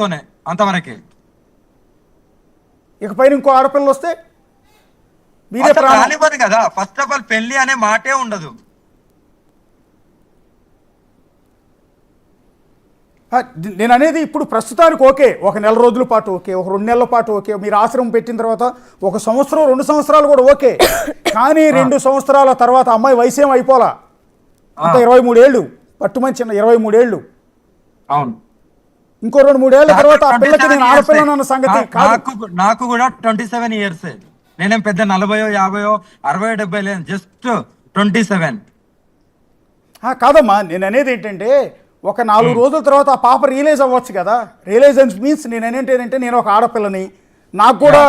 తోనే అంతవరకే. ఇకపైన ఇంకో ఆడపిల్ల వస్తే మీరే రానివ్వను కదా. ఫస్ట్ ఆఫ్ ఆల్ పెళ్లి అనే మాటే ఉండదు. నేను అనేది ఇప్పుడు ప్రస్తుతానికి ఓకే, ఒక నెల రోజుల పాటు ఓకే, ఒక 2 నెలల పాటు ఓకే, మీరు ఆశ్రమం పెట్టిన తర్వాత 1 సంవత్సరం 2 సంవత్సరాలు కూడా ఓకే. కానీ 2 సంవత్సరాల తర్వాత అమ్మాయి వయసేం అయిపోలా, అంత 23 ఏళ్ళు, పట్టుమని చిన్న 23 ఏళ్ళు. అవును, ఇంకో 2-3 ఏళ్ల తర్వాత ఆ పిల్లకి నేను ఆడపిల్లనన్న సంగతి నాకు కూడా 27 ఇయర్స్. నేనేం పెద్ద 40, 50, 60, 70 లేదు, జస్ట్ 27. కాదమ్మా, నేను అనేది ఏంటంటే ఒక 4 రోజుల తర్వాత ఆ పాప రియలైజ్ అవ్వచ్చు కదా. రియలైజెన్స్ మీన్స్ నేను ఏంటంటే నేను ఒక ఆడపిల్లని, నాకు కూడా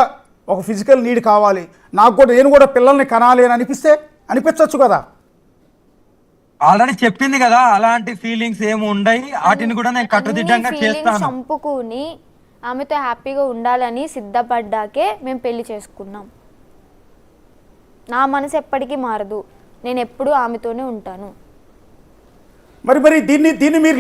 ఒక ఫిజికల్ నీడ్ కావాలి, నేను కూడా పిల్లల్ని కనాలి అని అనిపించవచ్చు కదా. ఆల్రెడీ చెప్పింది కదా, అలాంటి ఫీలింగ్స్ ఏమి ఉండయి, వాటిని కూడా నేను కట్టుదిట్టంగా చేస్తాను. చంపుకుని ఆమెతో హ్యాపీగా ఉండాలని సిద్ధపడ్డాకే మేము పెళ్లి చేసుకున్నాం. నా మనసు ఎప్పటికీ మారదు, నేను ఎప్పుడూ ఆమెతోనే ఉంటాను. మరి దీన్ని మీరు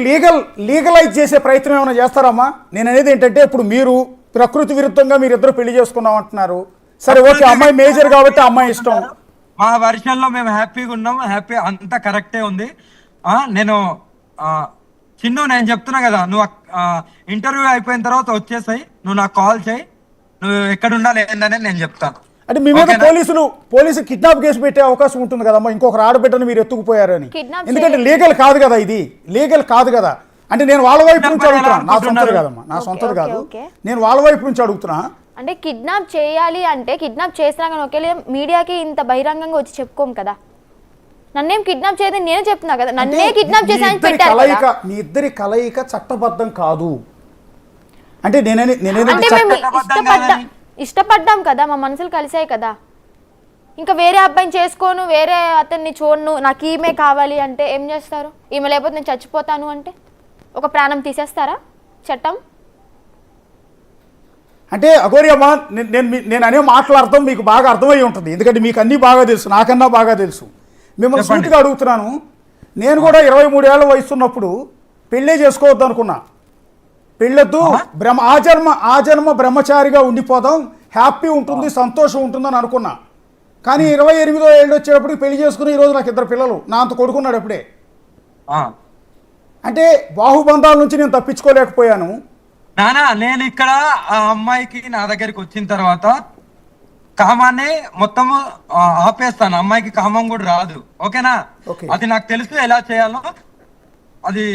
లీగలైజ్ చేసే ప్రయత్నం ఏమైనా చేస్తారమ్మా? నేను అనేది ఏంటంటే ఇప్పుడు మీరు ప్రకృతి విరుద్ధంగా మీరిద్దరు పెళ్లి చేసుకున్నాం అంటున్నారు. సరే ఓకే, అమ్మాయి మేజర్ కాబట్టి అమ్మాయి ఇష్టం. మా వర్షన్లో మేము హ్యాపీగా ఉన్నాం, హ్యాపీ అంతా కరెక్టే ఉంది. నేను చిన్ను నేను చెప్తున్నా కదా, నువ్వు ఇంటర్వ్యూ అయిపోయిన తర్వాత వచ్చేసాయి, నువ్వు నాకు కాల్ చేయి, నువ్వు ఎక్కడ ఉండాలి ఏందని నేను చెప్తాను. అంటే మీ మీద పోలీసు కిడ్నాప్ కేసు పెట్టే అవకాశం ఉంటుంది కదమ్మా, ఇంకొకరు ఆడబిడ్డను మీరు ఎత్తుకుపోయారని. ఎందుకంటే లీగల్ కాదు కదా, ఇది లీగల్ కాదు కదా. అంటే నేను వాళ్ళ వైపు నుంచి అడుగుతున్నా, నా సొంతది కాదమ్మా, నా సొంతది కాదు, నేను వాళ్ళ వైపు నుంచి అడుగుతున్నా. అంటే కిడ్నాప్ చేయాలి అంటే కిడ్నాప్ చేసినా కానీ ఒకే మీడియాకి ఇంత బహిరంగంగా వచ్చి చెప్పుకోం కదా. నన్నేం కిడ్నాప్ చేయదని నేను చెప్తున్నా కదా, నన్నే కిడ్నాప్ చేసాను పెట్టారు కదా. మీ ఇద్దరి కలయిక చట్టబద్ధం కాదు అంటే ఇష్టపడ్డాం కదా, మా మనసులు కలిసాయి కదా. ఇంకా వేరే అబ్బాయిని చేసుకోను, వేరే అతన్ని చూడను, నాకు ఈమె కావాలి అంటే ఏం చేస్తారు? ఈమె లేకపోతే నేను చచ్చిపోతాను అంటే ఒక ప్రాణం తీసేస్తారా చట్టం? అంటే అఘోరి అమ్మా, నేను అనే మాట్లాడతాం మీకు బాగా అర్థమై ఉంటుంది, ఎందుకంటే మీకు అన్నీ బాగా తెలుసు, నాకన్నా బాగా తెలుసు. మిమ్మల్ని సూటిగా అడుగుతున్నాను. నేను కూడా 23 ఏళ్ల వయసు ఉన్నప్పుడు పెళ్ళే చేసుకోవద్దు అనుకున్నా. పెళ్ళొద్దు, ఆ జన్మ బ్రహ్మచారిగా ఉండిపోదాం, హ్యాపీ ఉంటుంది, సంతోషం ఉంటుందని అనుకున్నా. కానీ 28వ ఏళ్ళు వచ్చేటప్పుడు పెళ్లి చేసుకుని ఈరోజు నాకు 2 పిల్లలు, నా అంత కొడుకున్నాడు అప్పుడే. అంటే బాహుబంధాల నుంచి నేను తప్పించుకోలేకపోయాను. నానా నేను ఇక్కడ ఆ అమ్మాయికి నా దగ్గరికి వచ్చిన తర్వాత కామాన్ని మొత్తము ఆపేస్తాను, అమ్మాయికి కామం కూడా రాదు, ఓకేనా? అది నాకు తెలుసు ఎలా చేయాలో, అది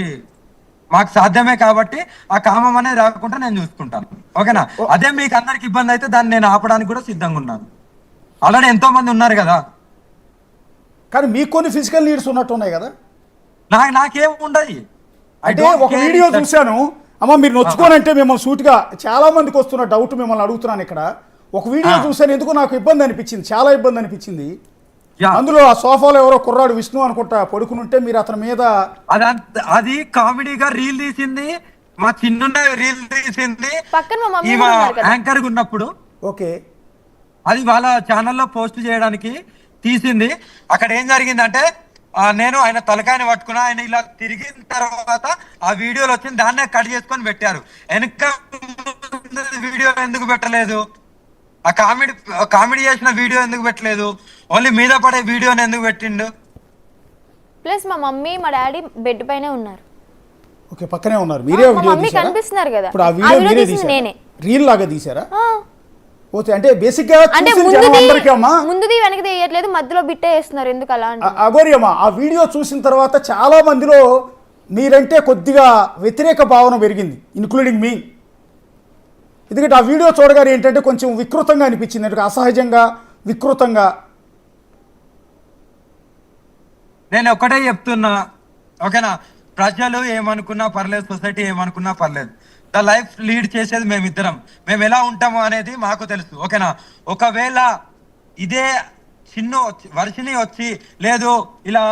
మాకు సాధ్యమే కాబట్టి ఆ కామం అనేది రాకుండా నేను చూసుకుంటాను, ఓకేనా? అదే మీకు అందరికి ఇబ్బంది అయితే దాన్ని నేను ఆపడానికి కూడా సిద్ధంగా ఉన్నాను. ఆల్రెడీ ఎంతో మంది ఉన్నారు కదా. కానీ మీకు కొన్ని ఫిజికల్ నీడ్స్ ఉన్నట్టు ఉన్నాయి కదా. నాకేం ఉండదు. అంటే ఒక వీడియో చూశాను అమ్మ, మీరు నొచ్చుకోనంటే మిమ్మల్ని సూటిగా చాలా మందికి వస్తున్న డౌట్ మిమ్మల్ని అడుగుతున్నాను ఇక్కడ. ఒక వీడియో చూశాను, ఎందుకు నాకు ఇబ్బంది అనిపించింది, చాలా ఇబ్బంది అనిపించింది. అందులో ఆ సోఫాలో ఎవరో కుర్రాడు విష్ణు అనుకుంటా పడుకునుంటే మీరు అతని మీద అది కామెడీగా రీల్ తీసింది, మా చిన్న రీల్ తీసింది యాంకర్ ఉన్నప్పుడు. ఓకే, అది వాళ్ళ ఛానల్లో పోస్ట్ చేయడానికి తీసింది. అక్కడ ఏం జరిగిందంటే నేను ఆయన తలకాయని పట్టుకున్నా, ఆయన ఇలా తిరిగిన తర్వాత ఆ వీడియోలో వచ్చింది, దాన్నే కట్ చేసుకొని పెట్టారు. వెనక వీడియో ఎందుకు పెట్టలేదు? ఆ కామెడీ చేసిన వీడియో ఎందుకు పెట్టలేదు? ఓన్లీ మీద పడే వీడియోని ఎందుకు పెట్టిండు? ప్లస్ మా మమ్మీ మా డాడీ బెడ్ పైనే ఉన్నారు. ఓకే, పక్కనే ఉన్నారు. మీరే వీడియో మమ్మీ కనిపిస్తున్నారు కదా. ఇప్పుడు ఆ వీడియో మీరే తీశారా? నేనే రీల్ లాగా తీశారా? ఓకే, అంటే బేసిక్ గా ముందుది వెనక్కి తీయట్లేదు, మధ్యలో బిట్టే వేస్తున్నారు, ఎందుకు అలా అంటే? అఘోరి అమ్మ, ఆ వీడియో చూసిన తర్వాత చాలా మందిలో మీరంటే కొద్దిగా వ్యతిరేక భావన పెరిగింది, ఇన్క్లూడింగ్ మీ. ఎందుకంటే ఆ వీడియో చూడగానే ఏంటంటే కొంచెం వికృతంగా అనిపించింది, అంటే అసహజంగా వికృతంగా. నేను ఒకటే చెప్తున్నా, ఓకేనా? ప్రజలు ఏమనుకున్నా పర్లేదు, సొసైటీ ఏమనుకున్నా పర్లేదు, ద లైఫ్ లీడ్ చేసేది మేమిద్దరం. మేము ఎలా ఉంటాము అనేది మాకు తెలుసు, ఓకేనా? ఒకవేళ ఇదే చిన్న వర్షిని వచ్చి లేదు ఇలా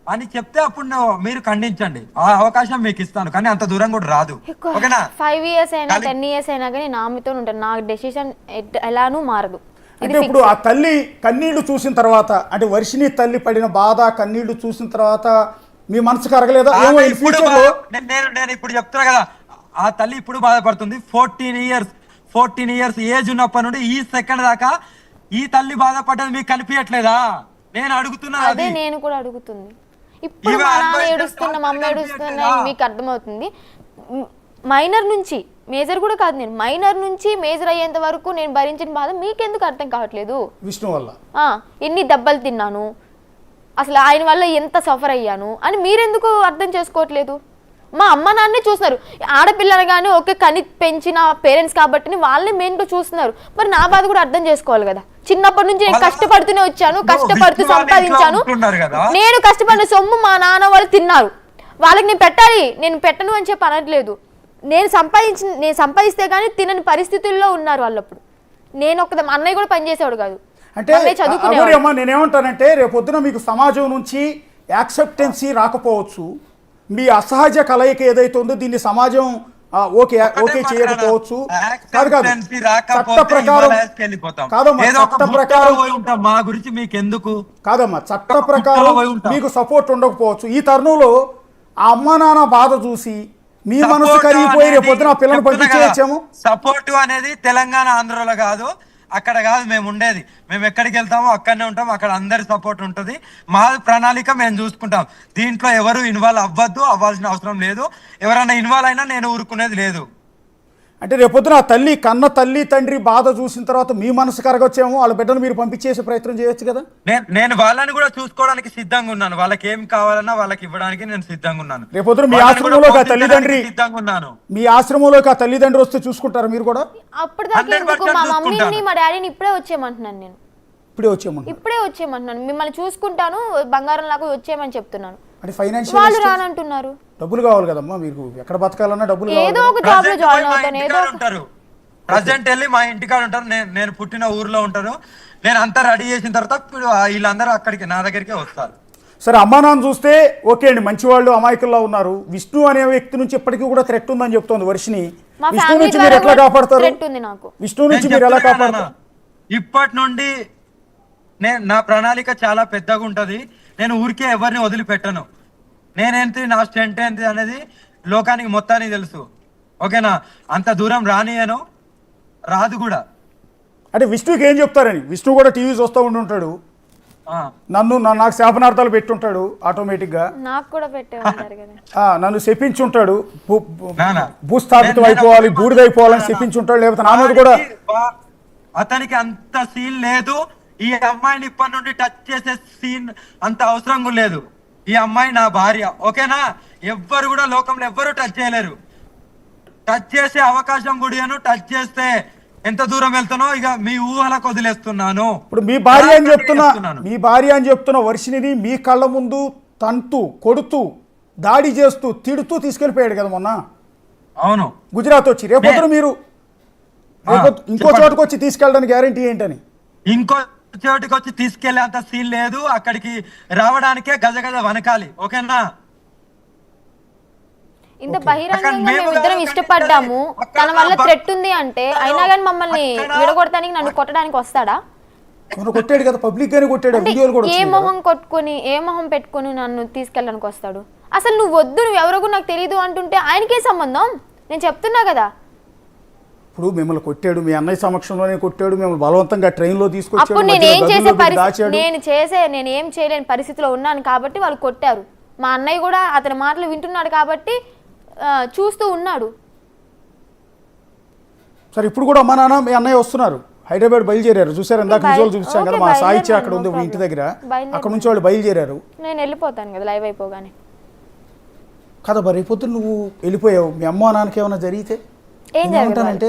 అని చెప్తే అప్పుడు మీరు ఖండించండి, ఆ అవకాశం మీకు ఇస్తాను, కానీ అంత దూరం కూడా రాదు, ఓకేనా? 5 ఇయర్స్ అయినా 10 ఇయర్స్ అయినా కానీ నా ఆమెతో ఉంటాను, నా డెసిషన్ ఎలానూ మారదు. అంటే ఇప్పుడు ఆ తల్లి కన్నీళ్లు చూసిన తర్వాత, అంటే వర్షిని తల్లి పడిన బాధ కన్నీళ్లు చూసిన తర్వాత మీ మనసు కరగలేదా? నేను ఇప్పుడు చెప్తున్నా కదా, ఆ తల్లి ఇప్పుడు బాధపడుతుంది. 14 ఇయర్స్ ఏజ్ ఉన్నప్పటి నుండి ఈ సెకండ్ దాకా ఈ తల్లి బాధపడ్డది మీకు కనిపించట్లేదా? నేను అడుగుతున్నా. అదే నేను కూడా అడుగుతుంది. ఇప్పుడు మా నాన్న ఏడుస్తున్నా, మా అమ్మ ఏడుస్తున్నా మీకు అర్థమవుతుంది. మైనర్ నుంచి మేజర్ కూడా కాదు, నేను మైనర్ నుంచి మేజర్ అయ్యేంత వరకు నేను భరించిన బాధ మీకెందుకు అర్థం కావట్లేదు? విష్ణు వల్ల ఎన్ని దెబ్బలు తిన్నాను, అసలు ఆయన వల్ల ఎంత సఫర్ అయ్యాను అని మీరెందుకు అర్థం చేసుకోవట్లేదు? మా అమ్మ నాన్నే చూస్తున్నారు. ఆడపిల్లలు కానీ ఓకే కని పెంచిన పేరెంట్స్ కాబట్టి వాళ్ళని మెయిన్గా చూస్తున్నారు. మరి నా బాధ కూడా అర్థం చేసుకోవాలి కదా. చిన్నప్పటి నుంచి నేను కష్టపడుతూనే వచ్చాను, కష్టపడుతూ సంపాదించాను. నేను కష్టపడిన సొమ్ము మా నాన్న వాళ్ళు తిన్నారు, వాళ్ళకి నేను పెట్టాలి. నేను పెట్టను అని చెప్పి అనట్లేదు. నేను సంపాదిస్తే కానీ తినని పరిస్థితుల్లో ఉన్నారు వాళ్ళప్పుడు. నేను అన్నయ్య కూడా పనిచేసేవాడు కాదు. అంటే అమ్మా నేనేమంటానంటే రేపొద్దున మీకు సమాజం నుంచి యాక్సెప్టెన్సీ రాకపోవచ్చు. మీ అసహజ కలయిక ఏదైతే ఉందో దీన్ని సమాజం ఓకే చేయకపోవచ్చు. కాదు చట్ట ప్రకారం కాదమ్మా, చట్ట ప్రకారం మా గురించి మీకు ఎందుకు కాదమ్మా, చట్ట ప్రకారం మీకు సపోర్ట్ ఉండకపోవచ్చు. ఈ తరుణంలో ఆ అమ్మా నాన్న బాధ చూసి మీ మనసు కరిగిపోయి రేపొద్దున ఆ పిల్లలు పంపించేయచ్చాము. సపోర్ట్ అనేది తెలంగాణ ఆంధ్రలో కాదు, అక్కడ కాదు మేము ఉండేది. మేము ఎక్కడికి వెళ్తామో అక్కడనే ఉంటాం, అక్కడ అందరి సపోర్ట్ ఉంటుంది. మా ప్రణాళిక మేము చూసుకుంటాం. దీంట్లో ఎవరు ఇన్వాల్వ్ అవ్వాల్సిన అవసరం లేదు. ఎవరైనా ఇన్వాల్వ్ అయినా నేను ఊరుకునేది లేదు. అంటే రేపొద్దున ఆ కన్న తల్లి తండ్రి బాధ చూసిన తర్వాత మీ మనసు కరగొచ్చేమో, వాళ్ళ బిడ్డను మీరు పంపించేసే ప్రయత్నం చేయొచ్చు కదా. నేను వాళ్ళని కూడా చూసుకోవడానికి సిద్ధంగా ఉన్నాను. వాళ్ళకి ఏం కావాలన్నా వాళ్ళకి ఇవ్వడానికి నేను సిద్ధంగా ఉన్నాను. రేపొద్దున మీ ఆశ్రమంలోకి ఆ తల్లిదండ్రి సిద్ధంగా ఉన్నాను. మీ ఆశ్రమంలోకి ఆ తల్లిదండ్రి వస్తే చూసుకుంటారు మీరు కూడా? అప్పటిదాకా మా మమ్మీని మా డాడీని ఇప్పుడే వచ్చేయమంటున్నాను. నేను ఇప్పుడే వచ్చేయమంటున్నాను. మిమ్మల్ని చూసుకుంటాను, బంగారం లాగా వచ్చేయమని చెప్తున్నాను. అంటే ఫైనాన్షియల్ వాళ్ళు రానంటున్నారు. డబ్బులు కావాలి కదమ్మా మీకు, ఎక్కడ బతకాలన్నా డబ్బులు ఏదో ఒక జాబ్ లో జాయిన్ అవుతాను. ఏదో ఉంటారు ప్రజెంట్ వెళ్ళి మా ఇంటికాడ ఉంటారు. నేను పుట్టిన ఊర్లో ఉంటాను. నేను అంతా రెడీ చేసిన తర్వాత వీళ్ళందరూ అక్కడికి నా దగ్గరికే వస్తారు. సరే అమ్మా నాన్న చూస్తే ఓకే అండి, మంచి వాళ్ళు అమాయకుల్లో ఉన్నారు. విష్ణు అనే వ్యక్తి నుంచి ఇప్పటికీ కూడా థ్రెట్ ఉందని చెప్తోంది వర్షిని. విష్ణు నుంచి మీరు ఎట్లా కాపాడతారు? విష్ణు నుంచి మీరు ఎలా కాపాడతారు? ఇప్పటి నుండి నా ప్రణాళిక చాలా పెద్దగా ఉంటది. నేను ఊరికే ఎవరిని వదిలిపెట్టను. నేనేంటి, నా స్ట్రెంత్ ఏంటి అనేది లోకానికి మొత్తానికి తెలుసు. ఓకేనా? అంత దూరం రానియను, రాదు కూడా. అంటే విష్ణుకి ఏం చెప్తారని? విష్ణు కూడా టీవీ చూస్తూ ఉంటాడు, నాకు శాపనార్థాలు పెట్టుంటాడు ఆటోమేటిక్గా. నాకు కూడా పెట్టేవారు కదా, నన్ను శపించుంటాడు, భూస్థాపితం అయిపోవాలి, బూడిదైపోవాలని శపించుంటాడు. లేకపోతే నా మీద కూడా అతనికి అంత సీన్ లేదు. ఈ అమ్మాయిని ఇప్పటి నుండి టచ్ చేసే సీన్ అంత అవసరం లేదు. ఈ అమ్మాయి నా భార్య, ఓకేనా? ఎవ్వరు కూడా లోకంలో ఎవ్వరు టచ్ చేయలేరు. టచ్ చేసే అవకాశం కూడా టచ్ చేస్తే ఎంత దూరం వెళ్తానో ఇక మీ ఊహలకు వదిలేస్తున్నాను. ఇప్పుడు మీ భార్య అని చెప్తున్న వర్షిని మీ కళ్ళ ముందు తంతు కొడుతూ దాడి చేస్తూ తిడుతూ తీసుకెళ్లిపోయాడు కదా మొన్న. అవును, గుజరాత్ వచ్చి. రేపొద్దు మీరు ఇంకో చోటుకు వచ్చి తీసుకెళ్ళడానికి గ్యారంటీ ఏంటని? ఇంకో చోటుకి వచ్చి తీసుకెళ్లే అంత సీన్ లేదు. అక్కడికి రావడానికే గజ వనకాలి, ఓకేనా? ఇంత బహిరంగంగా మేము ఇద్దరం ఇష్టపడ్డాము, తన వల్ల థ్రెట్ ఉంది అంటే అయినా కానీ మమ్మల్ని విడగొడటానికి నన్ను కొట్టడానికి వస్తాడా? కొట్టాడు కదా, పబ్లిక్ గానే కొట్టాడు. ఏ మొహం పెట్టుకుని నన్ను తీసుకెళ్ళడానికి వస్తాడు? అసలు నువ్వు వద్దు, నువ్వు ఎవరో నాకు తెలియదు అంటుంటే ఆయనకే సంబంధం? నేను చెప్తున్నా కదా. ఇప్పుడు మిమ్మల్ని కొట్టాడు, మీ అన్నయ్య సమక్షంలోనే కొట్టాడు, మిమ్మల్ని బలవంతంగా ట్రైన్లో తీసుకొచ్చాడు. అప్పుడు నేను ఏం చేయలేని పరిస్థితిలో ఉన్నాను కాబట్టి వాళ్ళు కొట్టారు. మా అన్నయ్య కూడా అతని మాటలు వింటున్నాడు కాబట్టి చూస్తూ ఉన్నాడు. సరే ఇప్పుడు కూడా అమ్మా నాన్న మీ అన్నయ్య వస్తున్నారు, హైదరాబాద్ బయలుదేరారు. చూసారు ఇందాక విజువల్ చూపించాం కదా, మా సాహిత్య అక్కడ ఉంది ఇంటి దగ్గర, అక్కడ నుంచి వాళ్ళు బయలుదేరారు. నేను వెళ్ళిపోతాను కదా లైవ్ అయిపోగానే కదా. మరి రేపొద్దు నువ్వు వెళ్ళిపోయావు, మీ అమ్మ నాన్నకి ఏమైనా జరిగితే ఏమంటానంటే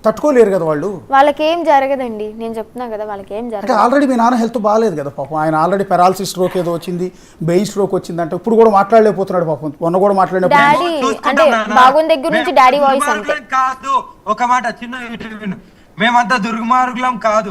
తట్టుకోలేరు కదా వాళ్ళు. వాళ్ళకేం జరగదండి, నేను చెప్తున్నా కదా, వాళ్ళకేం జరగదు. ఆల్రెడీ మీ నాన్న హెల్త్ బాగాలేదు కదా పాపం, ఆయన ఆల్రెడీ పెరాలసిస్ స్ట్రోక్ ఏదో వచ్చింది, బ్రెయిన్ స్ట్రోక్ వచ్చిందంటే ఇప్పుడు కూడా మాట్లాడలేకపోతున్నాడు పాపం. మొన్న కూడా మాట్లాడినప్పుడు డాడీ అంటే బాగున్న దగ్గర నుంచి డాడీ వాయిస్ అంతే కాదు. ఒక మాట చిన్న, మేమంతా దుర్మార్గులం కాదు.